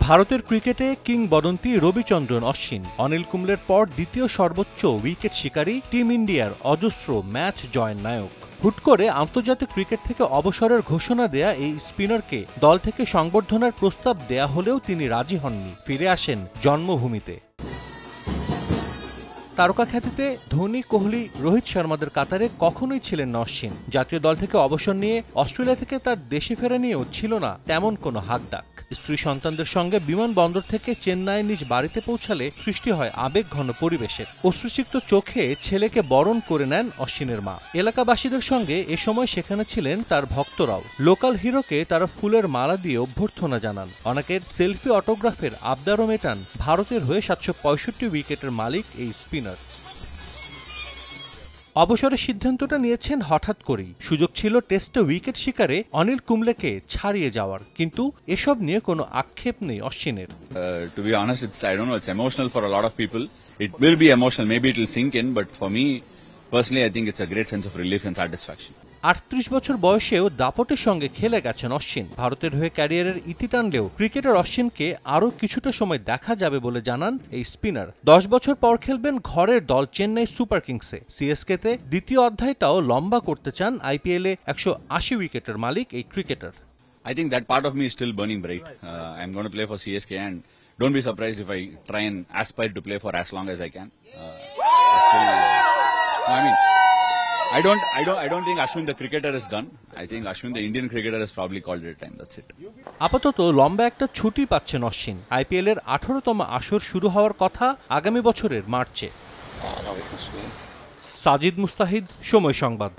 ভারতের ক্রিকেটে কিংবদন্তি রবিচন্দ্রন অশ্বিন অনিল কুম্বলের পর দ্বিতীয় সর্বোচ্চ উইকেট শিকারী টিম ইন্ডিয়ার অজস্র ম্যাচ জয়ের নায়ক। হুট করে আন্তর্জাতিক ক্রিকেট থেকে অবসরের ঘোষণা দেয়া এই স্পিনারকে দল থেকে সংবর্ধনার প্রস্তাব দেয়া হলেও তিনি রাজি হননি, ফিরে আসেন জন্মভূমিতে। তারকা খ্যাতিতে ধোনি, কোহলি, রোহিত শর্মাদের কাতারে কখনোই ছিলেন না অশ্বিন। জাতীয় দল থেকে অবসর নিয়ে অস্ট্রেলিয়া থেকে তার দেশে ফেরা নিয়েও ছিল না তেমন কোনো হাকডাক। স্ত্রী সন্তানদের সঙ্গে বিমানবন্দর থেকে চেন্নাইয়ে নিজ বাড়িতে পৌঁছালে সৃষ্টি হয় আবেগঘন পরিবেশের। অশ্রুসিক্ত চোখে ছেলেকে বরণ করে নেন অশ্বিনের মা। এলাকাবাসীদের সঙ্গে এ সময় সেখানে ছিলেন তার ভক্তরাও। লোকাল হিরোকে তারা ফুলের মালা দিয়ে অভ্যর্থনা জানান। অনেকের সেলফি অটোগ্রাফের আবদারও মেটান ভারতের হয়ে 765 উইকেটের মালিক এই স্পিনার। অবসরের সিদ্ধান্তটা নিয়েছেন হঠাৎ করেই। সুযোগ ছিল টেস্টে উইকেট শিকারে অনিল কুম্বলেকে ছাড়িয়ে যাওয়ার, কিন্তু এসব নিয়ে কোনো আক্ষেপ নেই অশ্বিনের। To be honest, I don't know, it's emotional for a lot of people. It will be emotional, maybe it will sink in, but for me personally I think it's a great sense of relief and satisfaction. 38 বছর বয়সেও দাপটের সঙ্গে খেলে গেছেন অশ্বিন। ভারতের হয়ে ক্যারিয়ারের ইতি টানলেও cricketer অশ্বিনকে আরও কিছুটা সময় দেখা যাবে বলে জানান এই স্পিনার। 10 বছর পর খেলবেন ঘরের দল চেন্নাই সুপার কিংসে। সিএসকেতে দ্বিতীয় অধ্যায়টাও লম্বা করতে চান আইপিএলে 180 উইকেটের মালিক এই cricketer. I think that part of me is still burning bright. I'm going to play for CSK and don't be surprised if I try and aspire to play for as long as I can. I don't think Ashwin the cricketer is done. I think Ashwin the Indian cricketer has probably called it time. That's it. আপাতত লম্বা একটা ছুটি পাচ্ছেন অশ্বিন। আইপিএলের 18তম আসর শুরু হওয়ার কথা আগামী বছরের মার্চে। সাজিদ মুস্তাহিদ, সময় সংবাদ।